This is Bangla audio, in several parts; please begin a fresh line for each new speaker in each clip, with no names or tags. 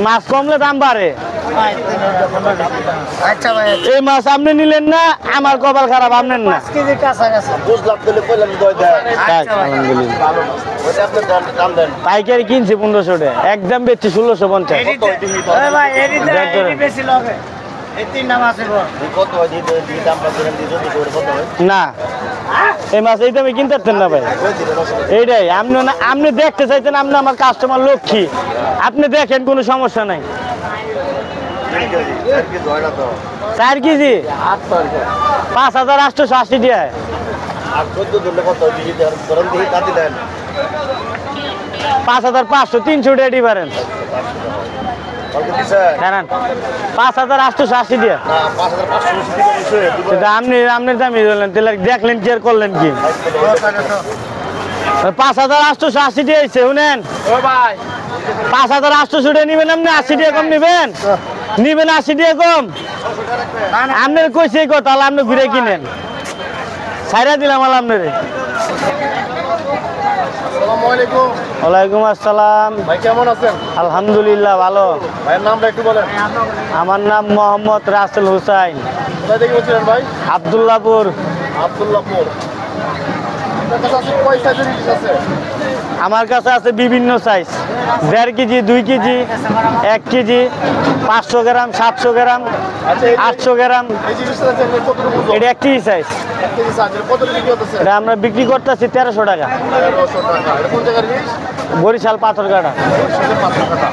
মাছ কমলে দাম বাড়ে।
আচ্ছা ভাই,
এই মাছ আপনি নিলেন না, আমার কপাল খারাপ, আপনার না।
5 কেজি কাছাকাছি।
পাইকারি কিনছি 1500 টাকা, একদম বেচছি 1650।
ভাই এটি বেশি লাগে। এই তিনটা মাছের
না এই মাছ এই দামে কিনতে পারতেন না ভাই। এইটাই আপনি দেখতে চাইছেন, আপনি আমার কাস্টমার লক্ষ্মী, আপনি দেখেন কোনো সমস্যা নাই। 4 কেজি 5880 টাকা। 5500 300 টাকা ডিফারেন্স। 5880 টাকা। আপনার দামি বললেন, তাহলে দেখলেন কি আর করলেন কি? 5880 টাকা হয়েছে। শুনেন 5880 টাকা নিবেন, আপনি 80 টাকা কম নিবেন, 80 টাকা কম। আপনার কইছে কথা, আপনি ঘুরে কিনেন, ছাইরা দিলাম আপনারে। ওয়ালাইকুম আসসালাম।
ভাই কেমন আছেন?
আলহামদুলিল্লাহ ভালো।
ভাইয়ের নামটা একটু বলেন।
আমার নাম মোহাম্মদ রাসেল হুসাইন।
কোথা থেকে বলছিলেন ভাই?
আব্দুল্লাহপুর।
আব্দুল্লাহপুর। আপনার কাছে আছে কয় সাইজের ইলিশ আছে?
আমার কাছে আছে বিভিন্ন সাইজ, 1.5 কেজি, 2 কেজি, 1 কেজি, 500 গ্রাম, 700 গ্রাম,
আচ্ছা,
800 গ্রাম।
এই জিনিসটা আছে কতটুকু ওজন?
এটা 1 কেজি সাইজ।
1 কেজি সাইজের কত বিক্রি হতেছে?
এটা আমরা বিক্রি করতেছি 1300 টাকা।
1300 টাকা। এটা কোন জায়গার ইলিশ?
বরিশাল পাথরঘাটা।
সেটা 500 টাকা।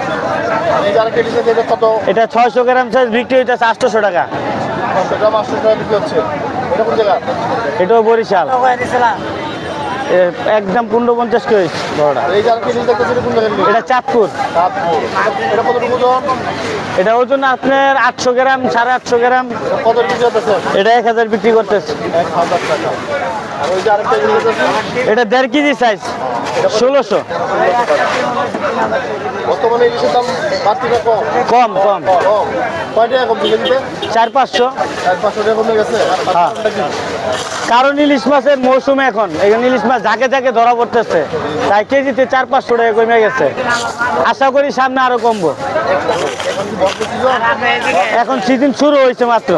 আর এই যারা ইলিশ আছে এটা কত?
এটা 600 গ্রাম সাইজ বিক্রি হইতেছে 800 টাকা।
500 গ্রাম 800 টাকা বিক্রি হচ্ছে। এটা কোন জায়গা?
এটাও বরিশাল। একদম 1550 করে বড়টা।
আর এই যারা ইলিশ দেখতেছে এটা কোন জায়গার ইলিশ?
এটা চাঁদপুর।
চাঁদপুর। এটা কতটুকু ওজন?
এটা ওজন আপনার 800 গ্রাম, 850 গ্রাম।
কত বিক্রি হতেছে?
এটা 1000 বিক্রি করতেছে।
1000 টাকা। আর ওই যে আরেকটা ইলিশ আছে
এটা 1.5 কেজি সাইজ 1600।
বর্তমানে ইলিশের দাম বাড়তি না কম?
কম কম,
কম। কয় টাকা কম কেজিতে?
400-500।
500 টাকা কমে গেছে।
হ্যাঁ। কারণ ইলিশ মাছের মৌসুম এখন, এখানে ইলিশ মাছ ঝাঁকে ঝাঁকে ধরা পড়তেছে, তাই কেজিতে 400-500 টাকা কমে গেছে। আশা করি সামনে আরো কমবো। এখন সিজন শুরু হয়েছে মাত্র।